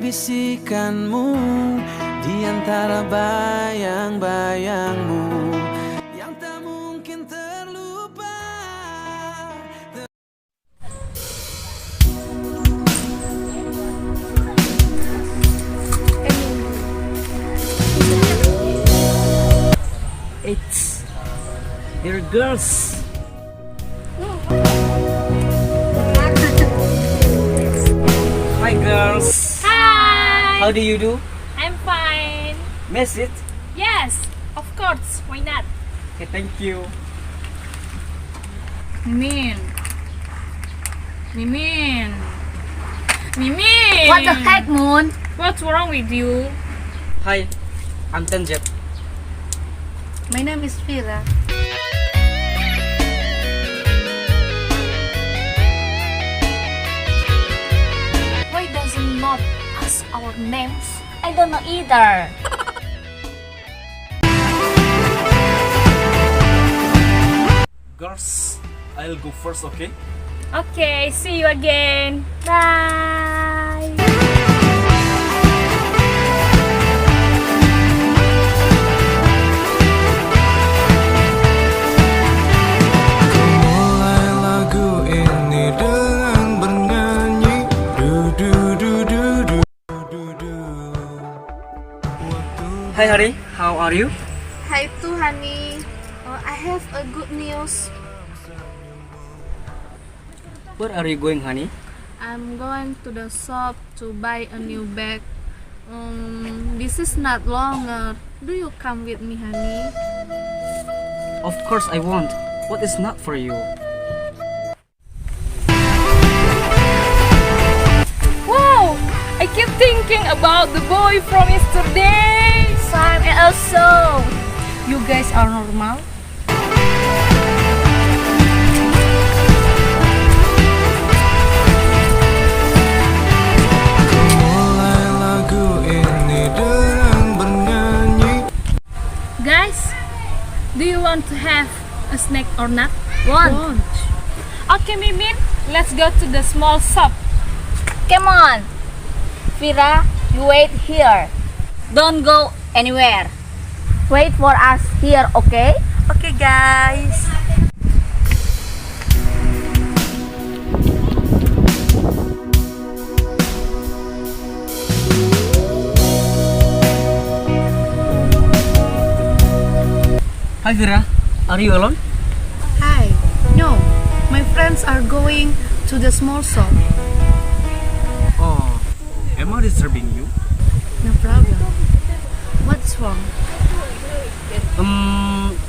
bisikanmu di antara bayang-bayangmu yang tak mungkin terlupa. It's dear girls. Hi girls. Hi! How do you do? I'm fine. Miss it? Yes, of course. Why not? Okay, thank you. Mimin. Mimin. Mimin. What the heck, Moon? What's wrong with you? Hi, I'm Tenzheb. My name is Vira. Why does he not ask our names? I don't know either. Girls, I'll go first, okay? Okay, see you again. Bye. Mulai lagu ini dengan bernyanyi du du du du du du du. Hi Hari, how are you? Hi to honey. I have a good news. Where are you going, honey? I'm going to the shop to buy a new bag. This is not longer. Do you come with me, honey? Of course I want. What is not for you? Wow! I keep thinking about the boy from yesterday. Sam and also. You guys are normal? Mulai lagu ini dengan bernyanyi. Guys, do you want to have a snack or not? Want. Okay, Mimin, let's go to the small shop. Come on. Vira, you wait here. Don't go anywhere. Wait for us here, okay? Okay, guys. Hi Vira, are you alone? Hi. No, my friends are going to the small shop. Oh, am I disturbing you? No problem. What's wrong?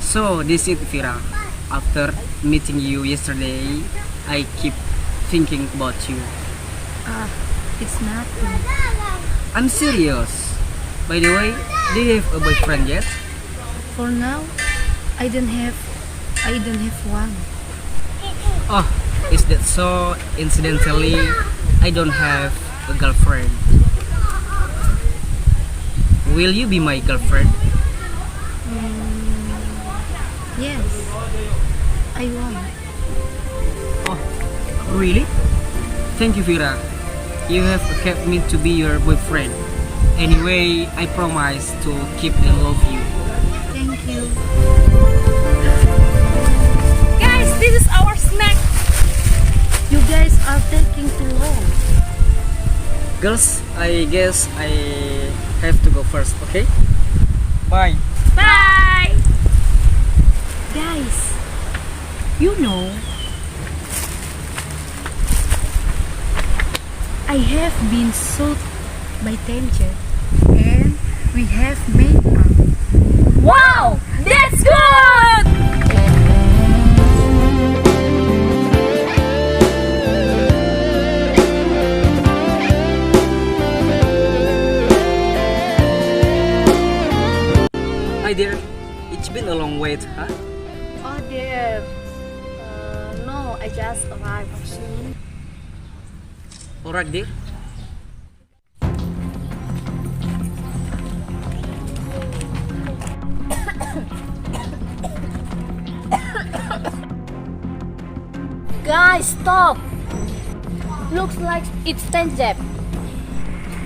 So this is Vira. After meeting you yesterday, I keep thinking about you. It's nothing. I'm serious. By the way, do you have a boyfriend yet? For now, I don't have one. Oh, is that so? Incidentally, I don't have a girlfriend. Will you be my girlfriend? Yes, I want. Oh, really? Thank you, Vira. You have kept me to be your boyfriend. Anyway, I promise to keep and love you. Thank you. Guys, this is our snack. You guys are taking too long. Girls, I guess I have to go first, okay? Bye. Bye. Guys, you know, I have been shot by Tenzheb and we have made up. Wow, that's good. Hi there. It's been a long wait, huh? Oh dear. No, I just arrived soon. Alright, dear. Guys, stop! Looks like it's Tenzheb.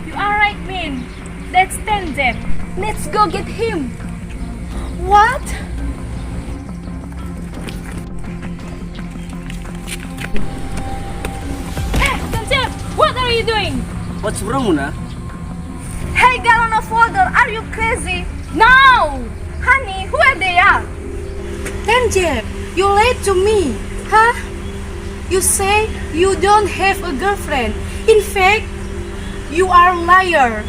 You Alright, Min. That's Tenzheb. Let's go get him. What? Hey, Tenzheb, what are you doing? What's wrong, Muna? Hey, gallon of water, are you crazy? No! Honey, where they are? Tenzheb, you lied to me, huh? You say you don't have a girlfriend. In fact, you are a liar.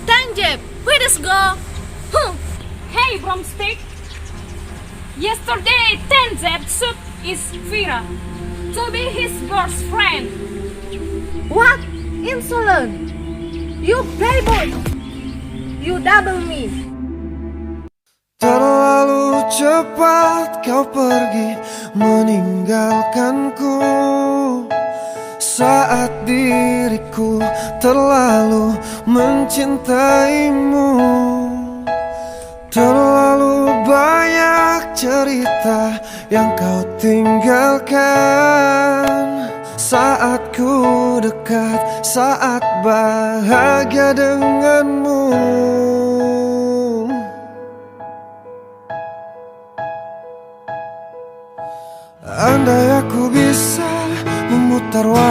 Tenzheb, where does go? Hey, broomstick. Yesterday, Tenzheb suit is Vira to be his best friend. What? Insolent! You playboy! You double me! Terlalu cepat kau pergi meninggalkanku, saat diriku terlalu mencintaimu. Terlalu banyak cerita yang kau tinggalkan, saat ku dekat, saat bahagia denganmu. Andai aku bisa memutar waktu